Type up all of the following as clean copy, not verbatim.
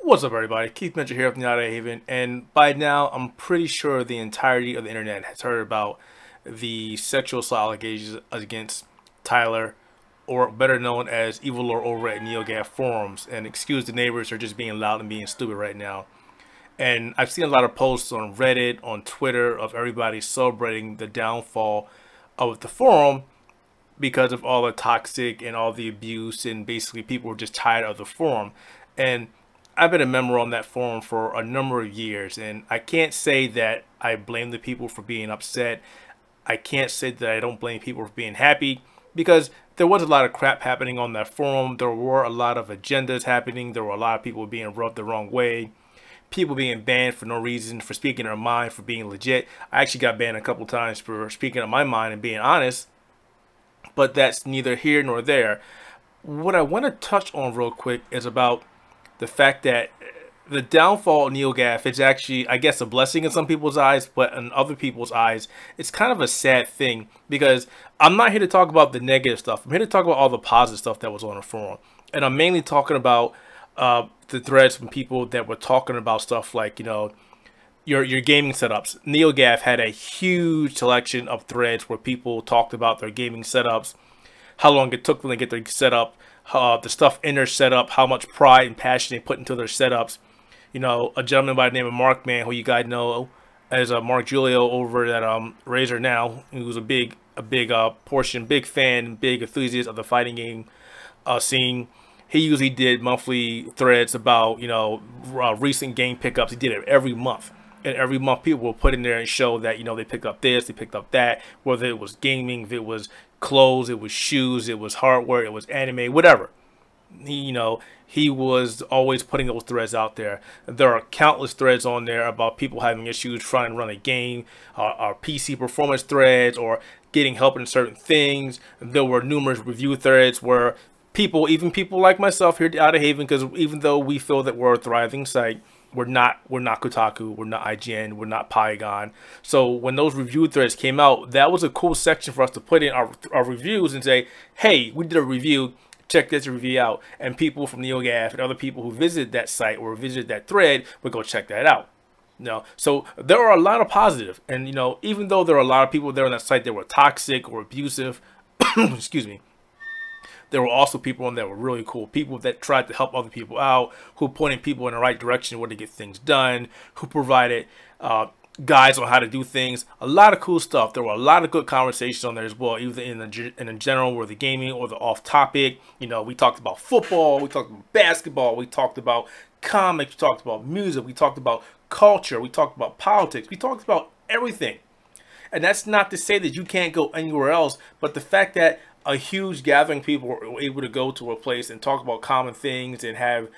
What's up, everybody? Keith Mitchell here from the Outerhaven, and by now, I'm pretty sure the entirety of the internet has heard about the sexual assault allegations against Tyler, or better known as Evillore, over at Neogaf forums. And excuse the neighbors are just being loud and being stupid right now. And I've seen a lot of posts on Reddit, on Twitter, of everybody celebrating the downfall of the forum because of all the toxic and all the abuse, and basically people were just tired of the forum. And I've been a member on that forum for a number of years, and I can't say that I blame the people for being upset. I can't say that I don't blame people for being happy, because there was a lot of crap happening on that forum. There were a lot of agendas happening. There were a lot of people being rubbed the wrong way. People being banned for no reason, for speaking their mind, for being legit. I actually got banned a couple times for speaking of my mind and being honest, but that's neither here nor there. What I want to touch on real quick is about the fact that the downfall of Neogaf is actually, I guess, a blessing in some people's eyes, but in other people's eyes, it's kind of a sad thing, because I'm not here to talk about the negative stuff. I'm here to talk about all the positive stuff that was on the forum. And I'm mainly talking about the threads from people that were talking about stuff like, you know, your gaming setups. Neogaf had a huge selection of threads where people talked about their gaming setups, how long it took them to get their setup, the stuff in their setup, how much pride and passion they put into their setups. You know, a gentleman by the name of Mark Man, who you guys know as Mark Julio over at Razor now, who's a big portion, big fan, big enthusiast of the fighting game scene. He usually did monthly threads about, you know, recent game pickups. He did it every month. And every month people will put in there and show that, you know, they picked up this, they picked up that, whether it was gaming, if it was clothes, it was shoes, it was hardware, it was anime, whatever. You know, he was always putting those threads out there. There are countless threads on there about people having issues trying to run a game, or PC performance threads, or getting help in certain things. There were numerous review threads where people, even people like myself here at Outerhaven, because even though we feel that we're a thriving site, we're not Kotaku, we're not IGN, we're not Polygon. So when those review threads came out, that was a cool section for us to put in our reviews and say, hey, we did a review, check this review out. And people from Neogaf and other people who visited that site or visited that thread would go check that out. You know, so there are a lot of positive. And, you know, even though there are a lot of people there on that site that were toxic or abusive, excuse me, there were also people on there that were really cool. People that tried to help other people out, who pointed people in the right direction where to get things done, who provided guides on how to do things. A lot of cool stuff. There were a lot of good conversations on there as well, either in the general or the gaming or the off topic. You know, we talked about football, we talked about basketball, we talked about comics, we talked about music, we talked about culture, we talked about politics, we talked about everything. And that's not to say that you can't go anywhere else, but the fact that a huge gathering of people were able to go to a place and talk about common things and have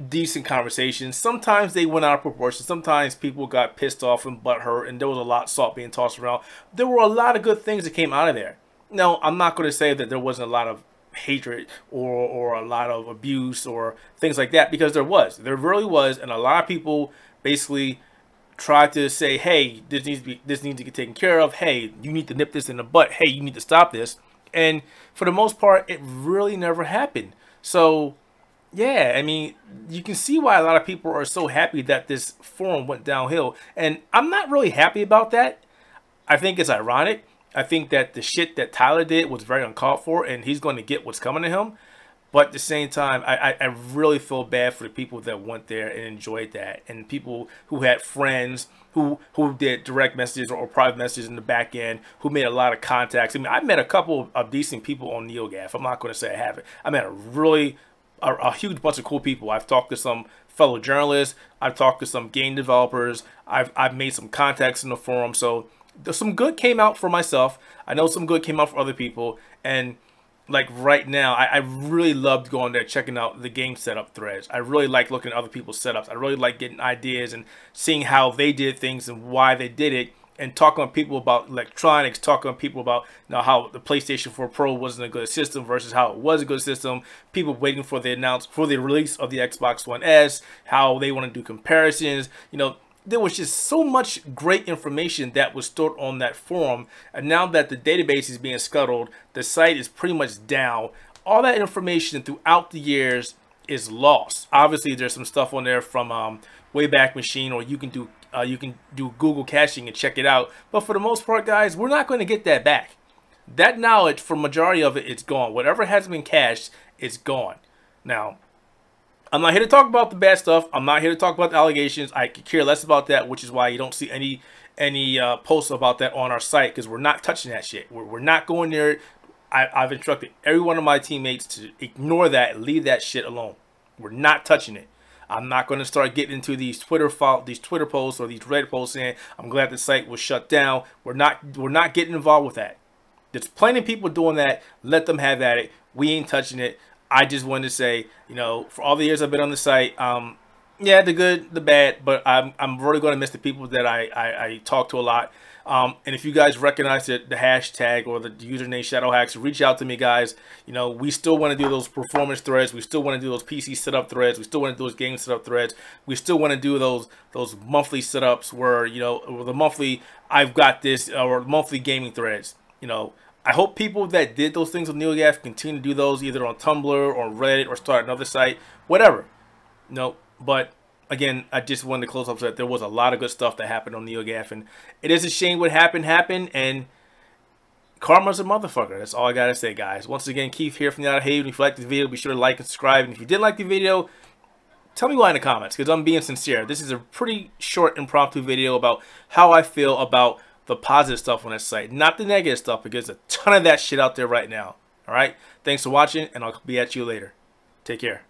decent conversations. Sometimes they went out of proportion. Sometimes people got pissed off and butthurt, and there was a lot of salt being tossed around. There were a lot of good things that came out of there. Now, I'm not going to say that there wasn't a lot of hatred or a lot of abuse or things like that, because there was. There really was, and a lot of people basically tried to say, hey, this needs to get taken care of. Hey, you need to nip this in the butt. Hey, you need to stop this. And for the most part, it really never happened. So, yeah, I mean, you can see why a lot of people are so happy that this forum went downhill. And I'm not really happy about that. I think it's ironic. I think that the shit that Tyler did was very uncalled for, and he's going to get what's coming to him. But at the same time, I really feel bad for the people that went there and enjoyed that, and people who had friends who did direct messages or private messages in the back end, who made a lot of contacts. I mean, I met a couple of decent people on Neogaf. I'm not going to say I haven't. I met a huge bunch of cool people. I've talked to some fellow journalists. I've talked to some game developers. I've made some contacts in the forum. So some good came out for myself. I know some good came out for other people. And like right now, I really loved going there, checking out the game setup threads. I really like looking at other people's setups. I really like getting ideas and seeing how they did things and why they did it, and talking to people about electronics, talking to people about, you know, how the PlayStation 4 Pro wasn't a good system versus how it was a good system. People waiting for the release of the Xbox One S, how they want to do comparisons. You know, there was just so much great information that was stored on that forum, and now that the database is being scuttled, the site is pretty much down. All that information throughout the years is lost. Obviously, there's some stuff on there from Wayback Machine, or you can do Google caching and check it out. But for the most part, guys, we're not going to get that back. That knowledge, for majority of it, it's gone. Whatever has been cached, it's gone. Now, I'm not here to talk about the bad stuff. I'm not here to talk about the allegations. I could care less about that, which is why you don't see any posts about that on our site, because we're not touching that shit. We're not going there. I've instructed every one of my teammates to ignore that, leave that shit alone. We're not touching it. I'm not going to start getting into these Twitter posts or these Reddit posts saying I'm glad the site was shut down. We're not getting involved with that. There's plenty of people doing that. Let them have at it. We ain't touching it. I just wanted to say, you know, for all the years I've been on the site, yeah, the good, the bad, but I'm really going to miss the people that I talk to a lot. And if you guys recognize the hashtag or the username ShadowHacks, reach out to me, guys. You know, we still want to do those performance threads. We still want to do those PC setup threads. We still want to do those game setup threads. We still want to do those monthly setups where, you know, or the monthly I've got this, or monthly gaming threads. You know, I hope people that did those things with Neogaf continue to do those either on Tumblr or Reddit or start another site, whatever. No, but again, I just wanted to close up that there was a lot of good stuff that happened on Neogaf, and it is a shame what happened, and karma's a motherfucker. That's all I gotta say, guys. Once again, Keith here from the Outerhaven. If you liked the video, be sure to like and subscribe. And if you didn't like the video, tell me why in the comments, because I'm being sincere. This is a pretty short, impromptu video about how I feel about the positive stuff on this site, not the negative stuff, because there's a ton of that shit out there right now. All right? Thanks for watching, and I'll be at you later. Take care.